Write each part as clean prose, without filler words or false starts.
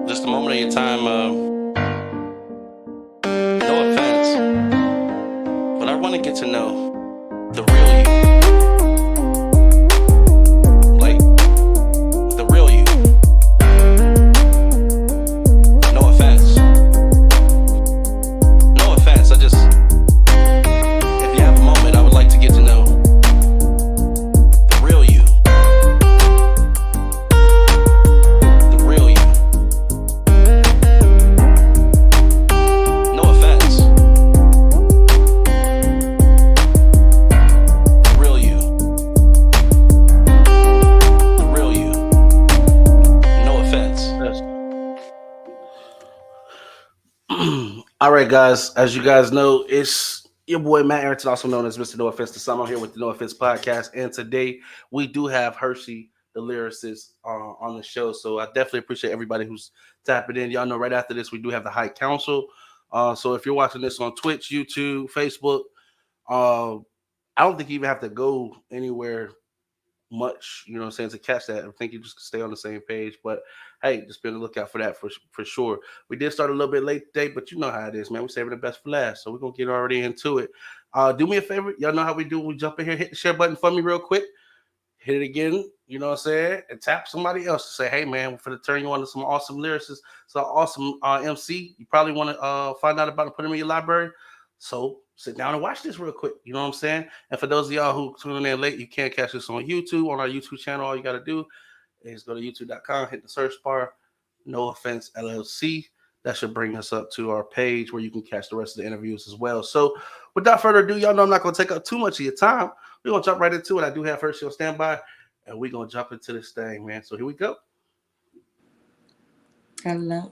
Just a moment of your time. No offense, but I want to get to know the real you, like the real you. No offense. No offense. If you have a moment, I would like to get to know the real you. The real you. No offense. The real you. The real you. No offense. All right, guys. As you guys know, it's your boy Matt Arrington, also known as Mr. No Offense to Some. I'm here with the No Offense podcast, and today we do have Hershe, the lyricist, on the show. So I definitely appreciate everybody who's tapping in. Y'all know right after this we do have the High Council. So if you're watching this on Twitch, YouTube, Facebook, uh, I don't think you even have to go anywhere much, you know what I'm saying, to catch that. I think you just stay on the same page. But hey, just be on the lookout for that for sure. We did start a little bit late today, but you know how it is, man. We're saving the best for last. So we're gonna get already into it. Do me a favor, y'all know how we do. We jump in here, hit the share button for me real quick, hit it again, you know what I'm saying, and tap somebody else to say, hey man, we're gonna turn you on to some awesome lyricists, some awesome MC. You probably want to find out about and put them in your library. So sit down and watch this real quick. You know what I'm saying? And for those of y'all who tuning in late, you can't catch this on YouTube, on our YouTube channel. All you got to do is go to youtube.com, hit the search bar, No Offense LLC. That should bring us up to our page where you can catch the rest of the interviews as well. So without further ado, y'all know I'm not going to take up too much of your time. We're going to jump right into it. I do have Hershe on standby, and we're going to jump into this thing, man. So here we go. Hello.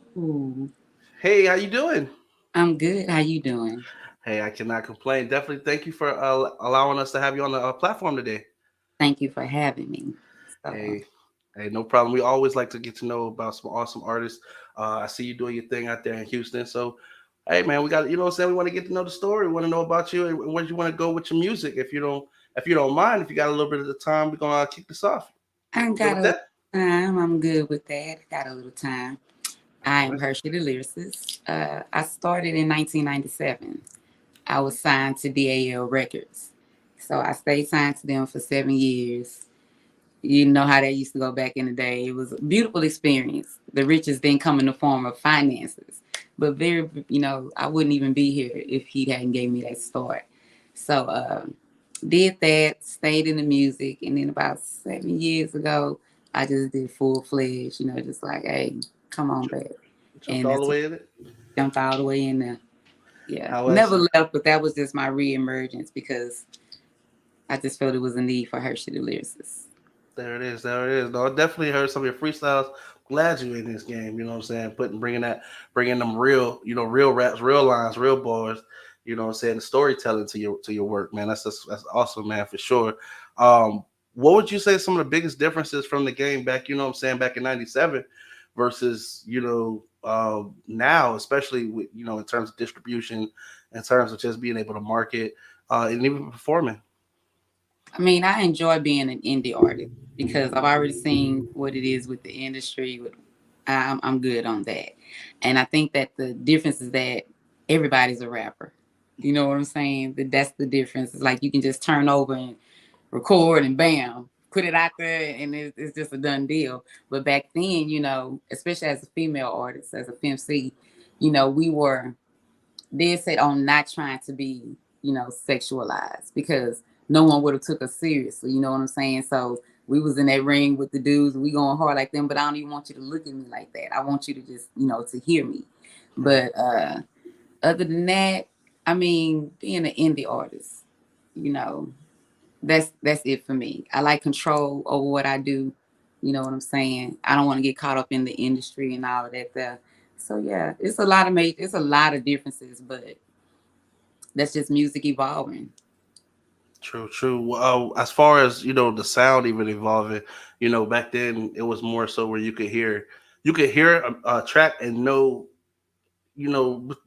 Hey, how you doing? I'm good. How you doing? Hey, I cannot complain. Definitely thank you for allowing us to have you on the platform today. Thank you for having me. So, Hey, hey, no problem. We always like to get to know about some awesome artists. I see you doing your thing out there in Houston. So, hey, man, we got, you know what I'm saying? We want to get to know the story. We want to know about you and where you want to go with your music. If you don't mind, if you got a little bit of the time, we're gonna kick this off. I Good got with a little that? time. I'm good with that. Got a little time. I All am right. Hershe the Lyricist. I started in 1997. I was signed to DAL Records. So I stayed signed to them for 7 years. You know how that used to go back in the day. It was a beautiful experience. The riches didn't come in the form of finances, but I wouldn't even be here if he hadn't gave me that start. So did that, stayed in the music, and then about 7 years ago, I just did full fledged. Just like, hey, come on back, Jumped and all the that's what way in it. jumped all the way in there. Yeah, How never was left, but that was just my reemergence because I just felt it was a need for Hershe the Lyricist. There it is. There it is. No, I definitely heard some of your freestyles. Glad you in this game. You know what I'm saying? Bringing them real, real raps, real lines, real bars. You know what I'm saying? Storytelling to your work, man. That's awesome, man, for sure. What would you say some of the biggest differences from the game back? You know what I'm saying? Back in '97 versus now, especially with in terms of distribution, in terms of just being able to market, and even performing. I mean, I enjoy being an indie artist because I've already seen what it is with the industry. I'm good on that, and I think that the difference is that everybody's a rapper. You know what I'm saying? That's the difference. It's like you can just turn over and record and bam, put it out there, and it's just a done deal. But back then, especially as a female artist, as a FemC, we were dead set on not trying to be, sexualized because no one would have took us seriously. You know what I'm saying? So we was in that ring with the dudes, we going hard like them, but I don't even want you to look at me like that. I want you to just, to hear me. But other than that, I mean, being an indie artist, you know, that's it for me. I like control over what I do. You know what I'm saying? I don't want to get caught up in the industry and all of that there. So yeah, it's a lot of differences, but that's just music evolving. True, true. Well, as far as the sound even evolving, back then it was more so where you could hear a track and know,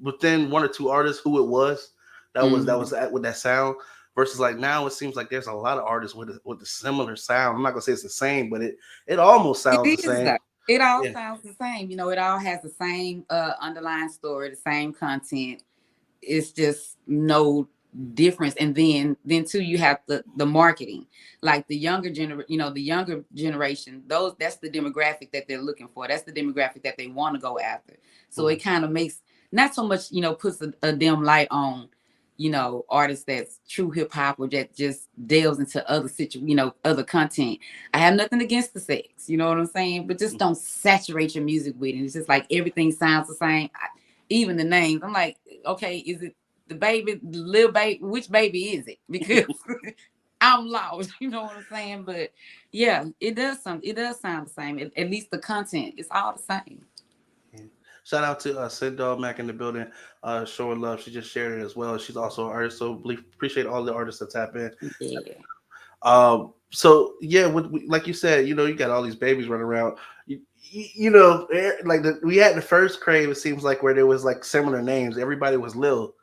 within one or two artists who it was that was Hmm. at with that sound. Versus like now, it seems like there's a lot of artists with a similar sound. I'm not gonna say it's the same, but it almost It sounds the is same. though. It all Yeah. sounds the same. It all has the same underlying story, the same content. It's just no difference. And then too, you have the marketing, like the younger generation, those that's the demographic that they're looking for, that's the demographic that they want to go after. So it Mhm. kind of makes, not so much, puts a dim light on, artists that's true hip-hop, or that just delves into other content. I have nothing against the sex, you know what I'm saying, but just don't saturate your music with it. It's just like everything sounds the same. Even the names, I'm like, okay, is it the baby, the little baby? Which baby is it? Because I'm lost. You know what I'm saying? But yeah, it does some. It does sound the same. At least the content is all the same. Yeah. Shout out to Sid Dog Mac in the building, showing love. She just shared it as well. She's also an artist, so appreciate all the artists that tap in. Yeah. So yeah, like you said, you got all these babies running around. Like we had the first crave. It seems like where there was like similar names. Everybody was Lil.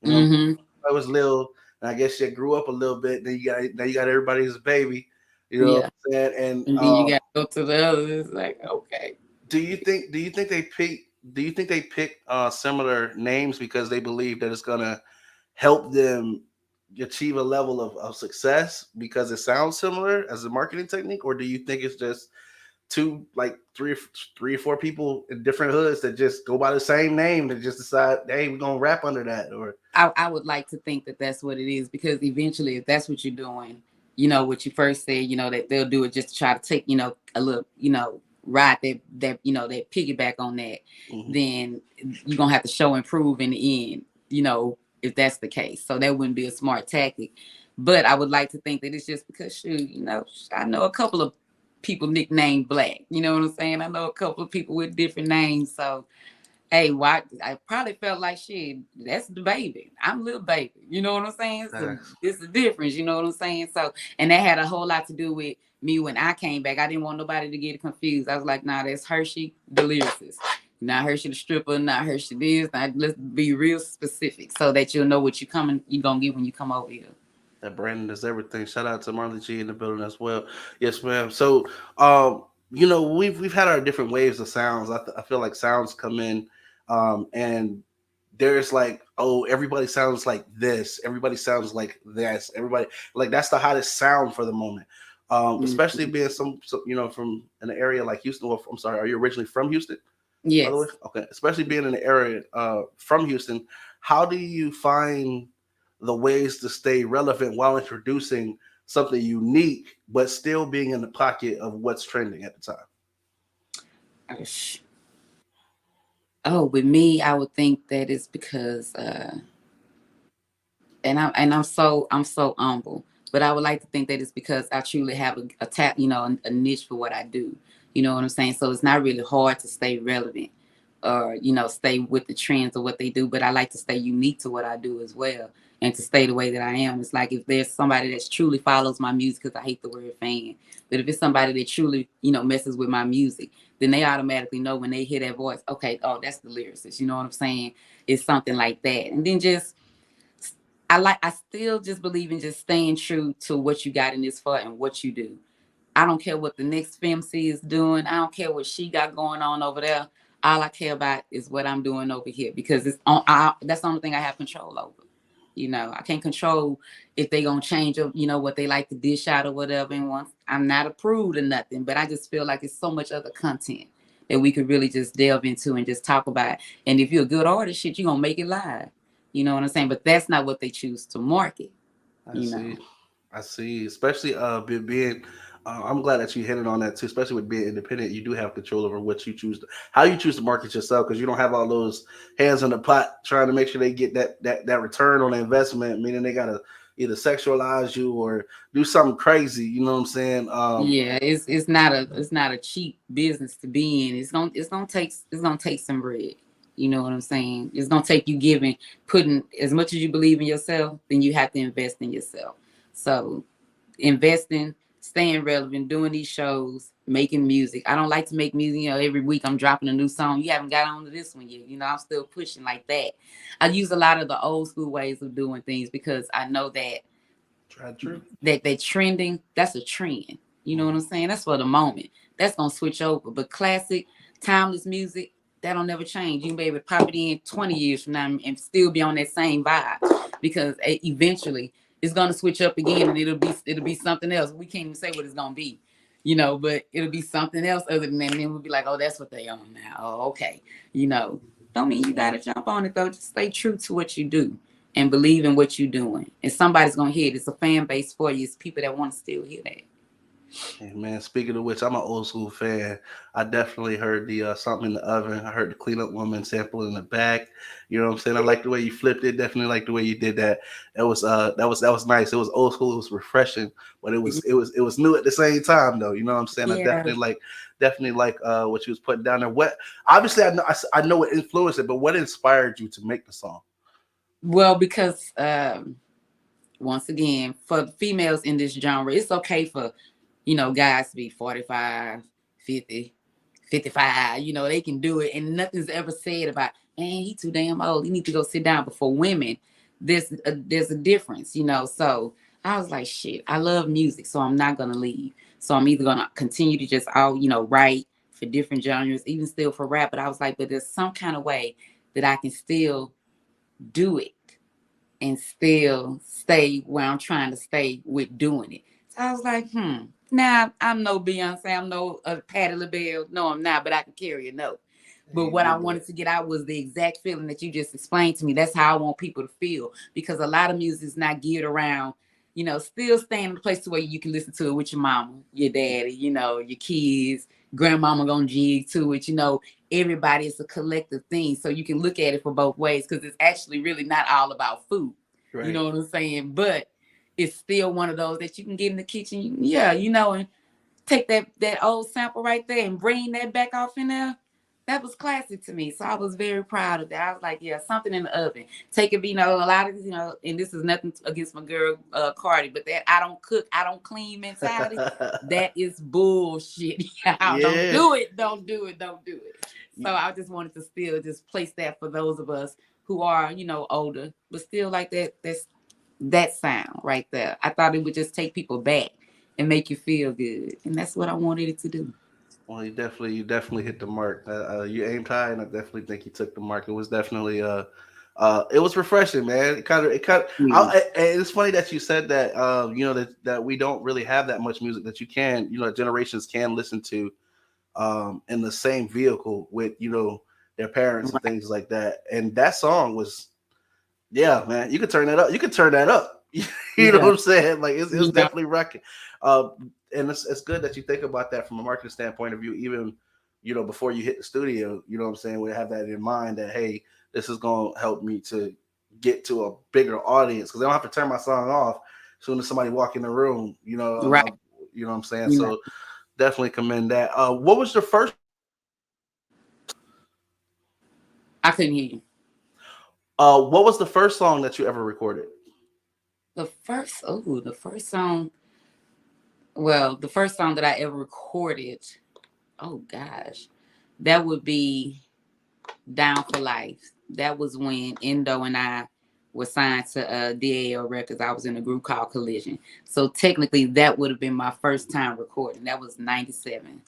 You know, Mm-hmm. I was Lil, and I guess you grew up a little bit. Then you got everybody's baby. You know what Yeah. I'm saying? And And then you got to go to the others. It's like, okay. do you think they pick similar names because they believe that it's gonna help them achieve a level of success because it sounds similar as a marketing technique, or do you think it's just two, like three or four people in different hoods that just go by the same name that just decide, hey, we're gonna rap under that? Or I would like to think that that's what it is, because eventually, if that's what you're doing, what you first said, that they'll do it just to try to take, a little, ride that piggyback on that, mhm. then you're gonna have to show and prove in the end, if that's the case. So that wouldn't be a smart tactic. But I would like to think that it's just because, shoot, I know a couple of people nicknamed Black. You know what I'm saying? I know a couple of people with different names. So hey, why I probably felt like, shit, that's the baby. I'm little baby. You know what I'm saying? So Facts. it's the difference, you know what I'm saying? So, and that had a whole lot to do with me when I came back. I didn't want nobody to get confused. I was like, nah, that's Hershe the lyricist. Not Hershe the stripper, not Hershe this. Not, let's be real specific so that you'll know what you're gonna get when you come over here. That Brandon is everything. Shout out to Marley G in the building as well. Yes, ma'am. So, we've had our different waves of sounds. I feel like sounds come in, and there's like, oh, everybody sounds like this. Everybody sounds like this. Everybody, like, that's the hottest sound for the moment. Especially Mhm. being from an area like Houston. Well, I'm sorry, are you originally from Houston? By the way, Yes. okay. Especially being in the area from Houston, how do you find the ways to stay relevant while introducing something unique, but still being in the pocket of what's trending at the time? Oh, with me, I would think that it's because I'm so humble, but I would like to think that it's because I truly have a tap, a niche for what I do. You know what I'm saying? So it's not really hard to stay relevant, or stay with the trends of what they do. But I like to stay unique to what I do as well, and to stay the way that I am. It's like if there's somebody that truly follows my music, because I hate the word fan, but if it's somebody that truly messes with my music, then they automatically know when they hear that voice. Okay, oh, that's the lyricist. You know what I'm saying? It's something like that, and then just I still just believe in just staying true to what you got in this for and what you do. I don't care what the next FMC is doing. I don't care what she got going on over there. All I care about is what I'm doing over here, because that's the only thing I have control over. I can't control if they gonna change up, what they like to dish out or whatever. And once I'm not approved or nothing, but I just feel like it's so much other content that we could really just delve into and just talk about. And if you're a good artist, shit, you're gonna make it live. You know what I'm saying? But that's not what they choose to market, I you see. know. I see. Especially being, I'm glad that you hit it on that too. Especially with being independent, you do have control over what you choose, how you choose to market yourself, because you don't have all those hands in the pot trying to make sure they get that return on the investment. Meaning they gotta either sexualize you or do something crazy. You know what I'm saying? Yeah, it's not a cheap business to be in. It's gonna take some bread. You know what I'm saying? It's gonna take you putting as much as you believe in yourself, then you have to invest in yourself. So investing, staying relevant, doing these shows, making music. I don't like to make music, every week I'm dropping a new song. You haven't got on to this one yet. I'm still pushing like that. I use a lot of the old school ways of doing things, because I know that Tried true. trending, that's a trend. You know what I'm saying? That's for the moment. That's gonna switch over. But classic, timeless music, that'll never change. You can be able to pop it in 20 years from now and still be on that same vibe because eventually it's gonna switch up again and it'll be something else. We can't even say what it's gonna be, but it'll be something else other than that. And then we'll be like, oh, that's what they on now. Oh, okay. You know, don't mean you gotta jump on it though. Just stay true to what you do and believe in what you're doing. And somebody's gonna hear it. It's a fan base for you. It's people that want to still hear that. Hey, man, speaking of which, I'm an old school fan. I definitely heard the something in the oven. I heard the cleanup woman sample in the back. You know what I'm saying? I like the way you flipped it. Definitely like the way you did that. That was nice. It was old school. It was refreshing, but it was new at the same time though. You know what I'm saying? I Yeah. definitely like what you was putting down there. What obviously I know what influenced it, but what inspired you to make the song? Well, because once again, for females in this genre, it's okay for, guys to be 45, 50, 55. They can do it. And nothing's ever said about, man, he too damn old. He need to go sit down. But for women, there's a difference, So I was like, shit, I love music. So I'm not going to leave. So I'm either going to continue to just write for different genres, even still for rap. But I was like, but there's some kind of way that I can still do it and still stay where I'm trying to stay with doing it. So I was like, Now I'm no Beyonce, I'm no Patti LaBelle. No, I'm not, but I can carry a note. But Hey, what I did that. wanted to get out was the exact feeling that you just explained to me. That's how I want people to feel because a lot of music is not geared around, still staying in a place to where you can listen to it with your mama, your daddy, your kids, grandmama gonna jig to it, everybody is a collective thing. So you can look at it for both ways because it's actually really not all about food. You Right. know what I'm saying? But it's still one of those that you can get in the kitchen, and take that old sample right there and bring that back off in there. That was classic to me. So I was very proud of that. I was like, yeah, something in the oven. Take it, a lot of, and this is nothing against my girl Cardi, but that I don't cook, I don't clean mentality, that is bullshit. Y'all don't Yeah. do it, don't do it, don't do it. So I just wanted to still just place that for those of us who are, older, but still like that sound right there. I thought it would just take people back and make you feel good. And that's what I wanted it to do. Well, you definitely hit the mark. You aimed high, and I definitely think you took the mark. It was definitely it was refreshing, man. Yeah. It's funny that you said that. That we don't really have that much music that generations can listen to, in the same vehicle with their parents and Right. things like that. And that song was, yeah, man. You could turn that up. You could turn that up. You know what Yeah. I'm saying? Like it's Yeah. definitely wrecking. Uh, and it's good that you think about that from a marketing standpoint of view, even before you hit the studio. You know what I'm saying? We have that in mind that hey, this is gonna help me to get to a bigger audience because I don't have to turn my song off as soon as somebody walk in the room. Right. You know what I'm saying? Yeah. So definitely commend that. What was the first? I couldn't hear you. What was the first song that you ever recorded? The first song, well, the first song that I ever recorded, oh gosh, that would be Down for Life. That was when Endo and I were signed to DAL Records. I was in a group called Collision. So technically that would have been my first time recording. That was 97.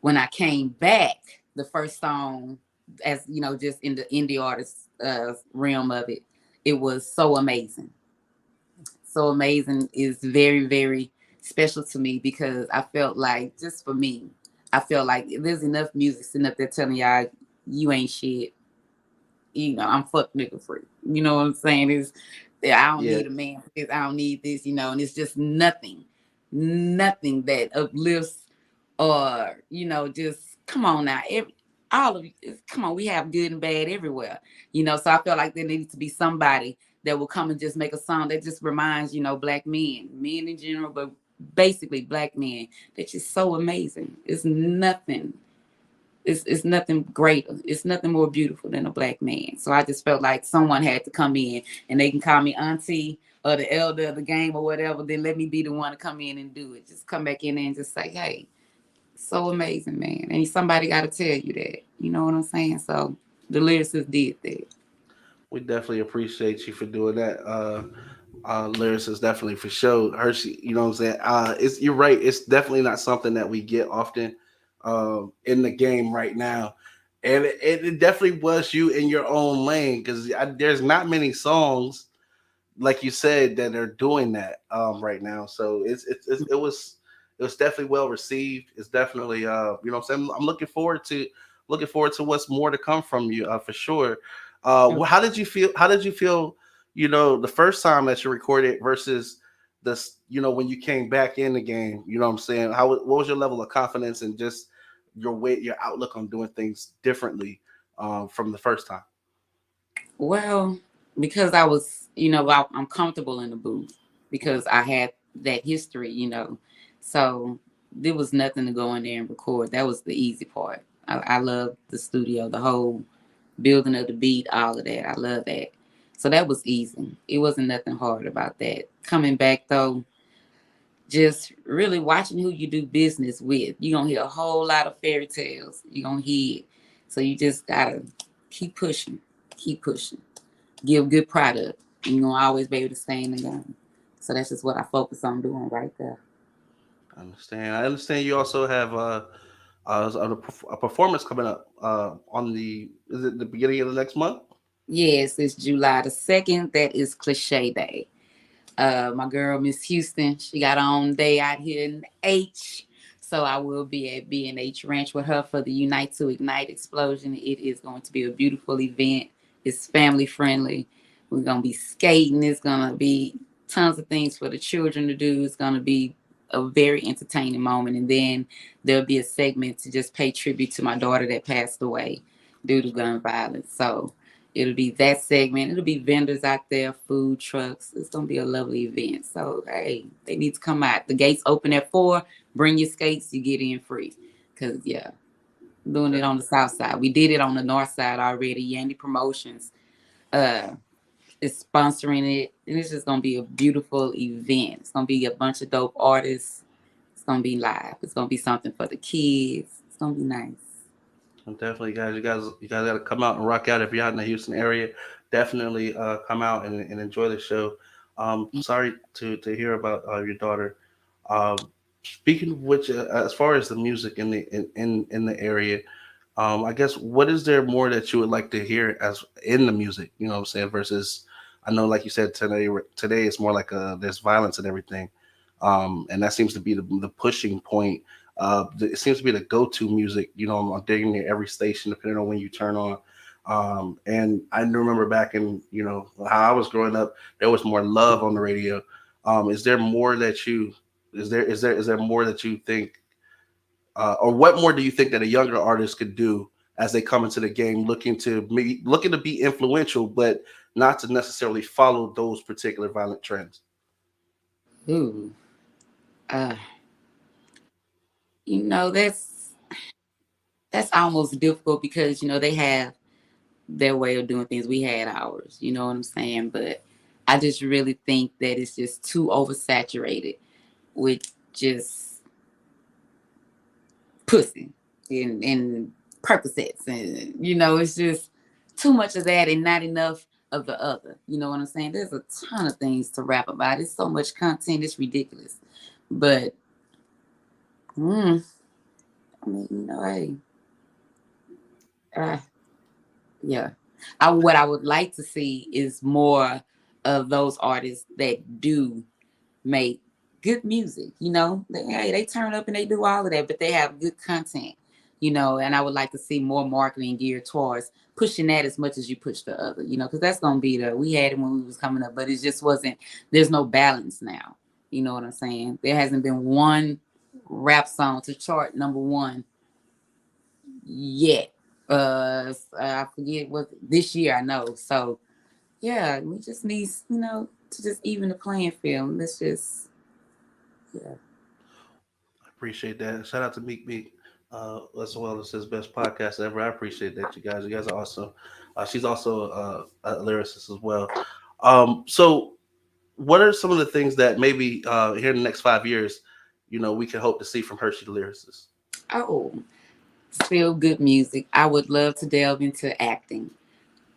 When I came back, the first song, as just in the indie artist realm of it, it was So Amazing. So Amazing is very, very special to me because I felt like, just for me, I felt like there's enough music sitting up there telling y'all you ain't shit. I'm fuck nigga free. You know what I'm saying? Is I don't Yeah, need a man for this. I don't need this. And it's just nothing that uplifts or just come on now. All of come on, we have good and bad everywhere. So I feel like there needs to be somebody that will come and just make a song that just reminds black men in general, but basically black men. That's just so amazing. It's nothing greater. It's nothing more beautiful than a black man. So I just felt like someone had to come in and they can call me auntie or the elder of the game or whatever. Then let me be the one to come in and do it. Just come back in there and just say, hey, so amazing, man. And somebody got to tell you that. You know what I'm saying? So the lyricist did that. we definitely appreciate you for doing that. Lyricist definitely for sure. Hershey, you know what I'm saying? It's you're right. It's definitely not something that we get often in the game right now, and it definitely was you in your own lane because there's not many songs like you said that are doing that right now. So it was definitely well received. It's definitely you know what I'm saying. I'm looking forward to what's more to come from you for sure. How did you feel? How did you feel? You know, the first time that you recorded versus this. You know, when you came back in the game. You know what I'm saying. What was your level of confidence and just your outlook on doing things differently from the first time? Well, because I was, I'm comfortable in the booth because I had that history, So there was nothing to go in there and record. That was the easy part. I love the studio, the whole building of the beat, all of that. I love that. So that was easy. It wasn't nothing hard about that. Coming back though, just really watching who you do business with. You're gonna hear a whole lot of fairy tales. You're gonna hear it. So you just gotta keep pushing, keep pushing, give good product. You're gonna always be able to stay in the game. So that's just what I focus on doing right there. I understand. I understand you also have a performance coming up on the is it the beginning of the next month? Yes, it's July the 2nd. That is cliche day. My girl Miss Houston, she got her own day out here in H. So I will be at B&H Ranch with her for the Unite to Ignite explosion. It is going to be a beautiful event. It's family friendly. We're gonna be skating. It's gonna be tons of things for the children to do. It's gonna be a very entertaining moment. And then there'll be a segment to just pay tribute to my daughter that passed away due to gun violence. So it'll be that segment. It'll be vendors out there, food trucks. It's gonna be a lovely event. So hey, they need to come out. The gates open at 4. Bring your skates. You get in free. Cause yeah, doing it on the south side. We did it on the north side already. Yandy Promotions uh is sponsoring it, and it's just gonna be a beautiful event. It's gonna be a bunch of dope artists. It's gonna be live. It's gonna be something for the kids. It's gonna be nice. And definitely, guys, you guys got to come out and rock out if you're out in the Houston area. Definitely come out and enjoy the show. Sorry to hear about your daughter. Um, Speaking of which, as far as the music in the area, I guess what is there more that you would like to hear as in the music? You know what I'm saying? Versus, I know, like you said today it's more like there's violence and everything, and that seems to be the pushing point. It seems to be the go-to music. You know, I'm digging near every station depending on when you turn on. And I remember back in how I was growing up, there was more love on the radio. Is there more that you is there more that you think or what more do you think that a younger artist could do as they come into the game, looking to be influential, but not to necessarily follow those particular violent trends? Ooh, uh, that's almost difficult because they have their way of doing things. We had ours. You know what I'm saying? But I just really think that it's just too oversaturated with just pussy and Percocets, and it's just too much of that and not enough of the other. You know what I'm saying? There's a ton of things to rap about. It's so much content. It's ridiculous. But I mean, hey, uh, yeah. What I would like to see is more of those artists that do make good music. They turn up and they do all of that, but they have good content. And I would like to see more marketing geared towards pushing that as much as you push the other. Because that's gonna be we had it when we was coming up, but it just wasn't. There's no balance now. You know what I'm saying? There hasn't been one rap song to chart number one yet. I forget what this year. I know. So yeah, we just need to just even the playing field. Let's just yeah. I appreciate that. Shout out to Meek Meek, as well as his best podcast ever. I appreciate that, you guys. You guys are awesome. She's also a lyricist as well. So, what are some of the things that maybe here in the next 5 years, we can hope to see from Hershey the lyricist? Oh, still good music. I would love to delve into acting.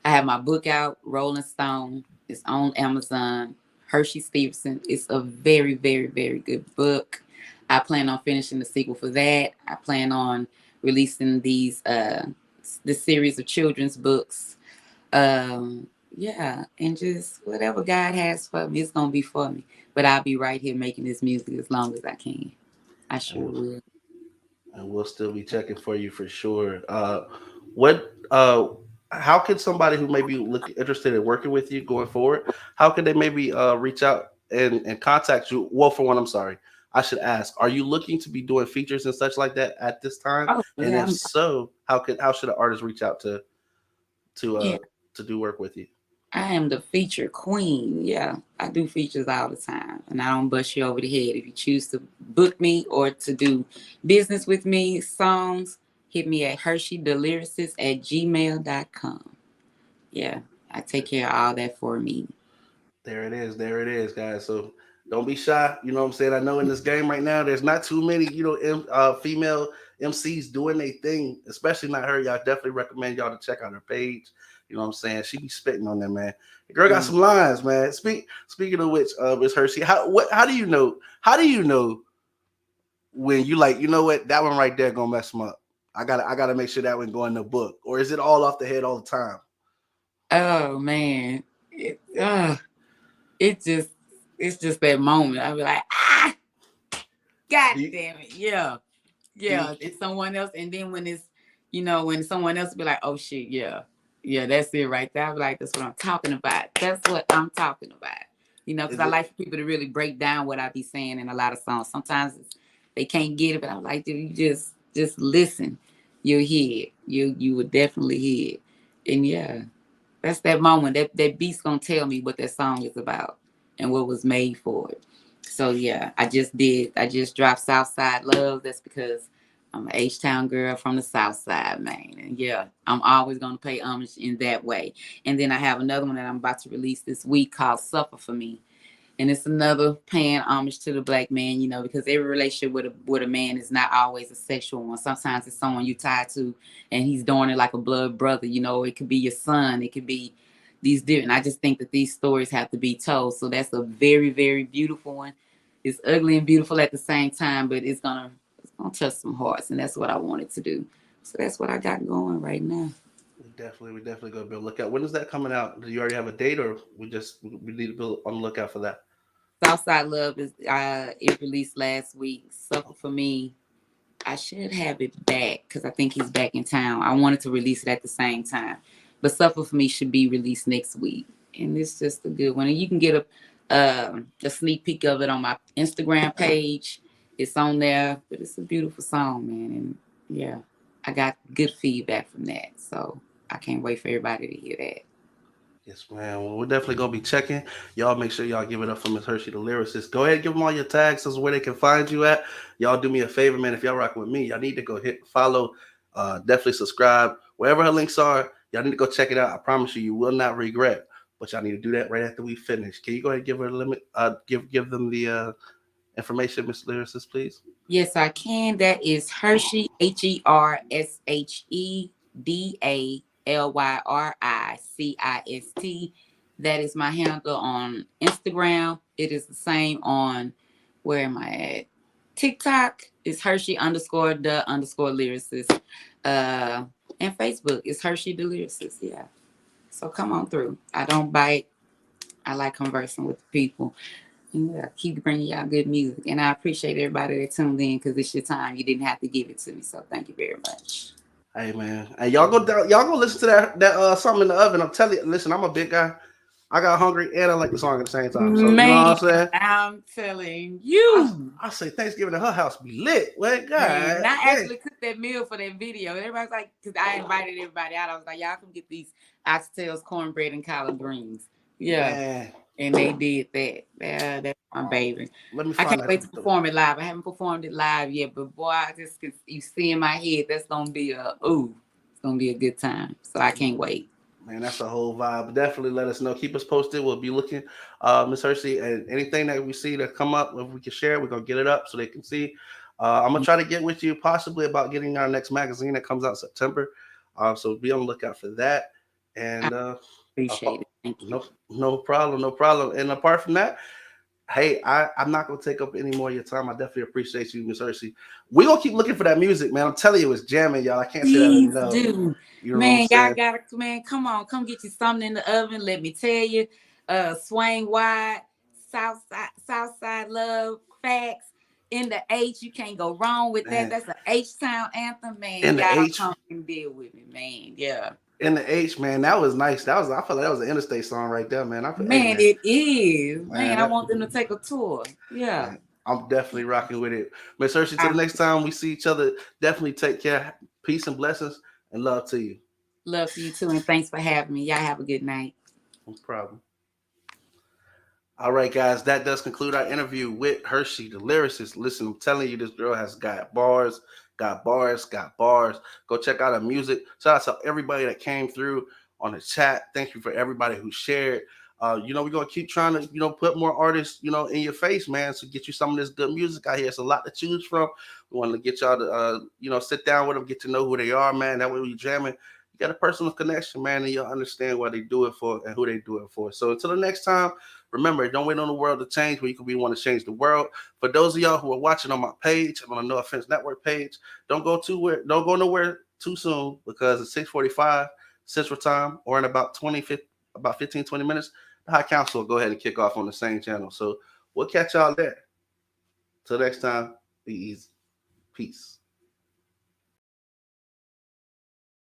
I have my book out, Rolling Stone. It's on Amazon. Hershe Stevenson. It's a very, very, very good book. I plan on finishing the sequel for that. I plan on releasing this series of children's books. Yeah, and just whatever God has for me, it's gonna be for me. But I'll be right here making this music as long as I can. I And sure we'll, will. and we'll still be checking for you for sure. What? How can somebody who may be interested in working with you going forward? How can they maybe reach out and contact you? Well, for one, I'm sorry. I should ask: are you looking to be doing features and such like that at this time? Oh And yeah, if so, how should an artist reach out to yeah. uh to do work with you? I am the feature queen. Yeah, I do features all the time, and I don't bust you over the head. If you choose to book me or to do business with me, songs, hit me at HersheyTheLyricist@gmail.com. Yeah, I take care of all that for me. There it is, guys. So don't be shy. You know what I'm saying? I know in this game right now, there's not too many, female MCs doing their thing, especially not her. Y'all definitely recommend y'all to check out her page. You know what I'm saying? She be spitting on them, man. The girl got Mm. some lines, man. Speaking of which, Miss Hershe, how do you know? How do you know when you like, you know what, that one right there gonna mess them up? I gotta make sure that one go in the book, or is it all off the head all the time? Oh man, it just it's just that moment. I be like, God Do you, damn it, yeah. do you, Yeah, it's someone else. And then when it's, when someone else be like, oh shit, yeah, yeah, that's it right there. I be like, that's what I'm talking about. That's what I'm talking about. Because is I it? like for people to really break down what I be saying in a lot of songs. Sometimes they can't get it, but I'm like, dude, you just listen. You'll hear it. You would definitely hear it. And yeah, that's that moment. That beat's gonna tell me what that song is about and what was made for it. So yeah, I just dropped Southside Love. That's because I'm an H Town girl from the South Side, man. And yeah, I'm always gonna pay homage in that way. And then I have another one that I'm about to release this week called Suffer for Me, and it's another paying homage to the black man, because every relationship with a man is not always a sexual one. Sometimes it's someone you tied to, and he's doing it like a blood brother. It could be your son, it could be these different. I just think that these stories have to be told. So that's a very, very beautiful one. It's ugly and beautiful at the same time, but it's gonna touch some hearts, and that's what I wanted to do. So that's what I got going right now. We definitely gonna be on the lookout. When is that coming out? Do you already have a date, or we need to be on the lookout for that? Southside Love is it released last week. Suffer for Me, I should have it back because I think he's back in town. I wanted to release it at the same time, but Suffer for Me should be released next week, and it's just a good one. And you can get a sneak peek of it on my Instagram page. It's on there, but it's a beautiful song, man. And yeah, I got good feedback from that, so I can't wait for everybody to hear that. Yes, man. Well, we're definitely gonna be checking. Y'all make sure y'all give it up for Miss Hershe, the lyricist. Go ahead, and give them all your tags. This is where they can find you at. Y'all do me a favor, man. If y'all rocking with me, y'all need to go hit follow. Definitely subscribe. Wherever her links are, y'all need to go check it out. I promise you, you will not regret. But y'all need to do that right after we finish. Can you go ahead and give her a limit? Give them the information, Miss Lyricist, please. Yes, I can. That is Hershe, HershedALYRICIST. That is my handle on Instagram. It is the same on, where am I at? TikTok is Hershe underscore the underscore lyricist. Uh, and Facebook is Hershe the lyricist. Yeah. So come on through. I don't bite. I like conversing with the people. Yeah, keep bringing y'all good music. And I appreciate everybody that tuned in because it's your time. You didn't have to give it to me. So thank you very much. Hey man, hey y'all go down, y'all go listen to that something in the oven. I'm telling you, listen, I'm a big guy. I got hungry and I like the song at the same time. So you know what Man, I'm saying? I'm telling I you. I say Thanksgiving at her house be lit. Well, Man, God, and I dang. actually cooked that meal for that video. Everybody's like, because I invited everybody out. I was like, y'all come get these oxtails, cornbread, and collard greens. Yeah. Man, And they did that. Yeah, that's my baby. let me I find can't that. wait to perform it live. I haven't performed it live yet, but boy, I just you see in my head that's gonna be it's gonna be a good time. So I can't wait. Man, that's a whole vibe. Definitely let us know. Keep us posted. We'll be looking, Miss Hersey, and anything that we see that come up, if we can share, we're gonna get it up so they can see. I'm gonna try to get with you possibly about getting our next magazine that comes out in September. So be on the lookout for that. I And Appreciate it. Thank you. No problem, no problem. And apart from that, hey, I'm not gonna take up any more of your time. I definitely appreciate you, Miss Hershe. We're gonna keep looking for that music, man. I'm telling you, it's jamming, y'all. I can't say that Please enough. do. You know what I'm Man, y'all saying? gotta, man, come on, come get you something in the oven. Let me tell you. Swing wide, South side love, facts. In the H, you can't go wrong with that. Man, That's an H Town anthem, man. in the Y'all H, come and deal with me, man. Yeah. in the H, man, that was nice. That was I feel like that was an interstate song right there, man. Hey Man, man, it is. man, Man, I want them to take a tour. Yeah. man, I'm definitely rocking with it. Miss Hershe, till I the next time we see each other, definitely take care. Peace and blessings and love to you. love to you too, and thanks for having me. Y'all have a good night. No problem. All right, guys, that does conclude our interview with Hershe, the lyricist. Listen, I'm telling you, this girl has got bars, got bars, got bars. Go check out her music. Shout out to everybody that came through on the chat. Thank you for everybody who shared. We're gonna keep trying to, put more artists, in your face, man, so get you some of this good music out here. It's a lot to choose from. We want to get y'all to, sit down with them, get to know who they are, man. That way we jamming. You got a personal connection, man, and you'll understand what they do it for and who they do it for. So until the next time. Remember, don't wait on the world to change when you can be one to change the world. For those of y'all who are watching on my page, on the No Offense Network page, don't go nowhere too soon because it's 6:45 Central Time, or in about 15, 20 minutes, the High Council will go ahead and kick off on the same channel. So we'll catch y'all there. Till next time, be easy. Peace.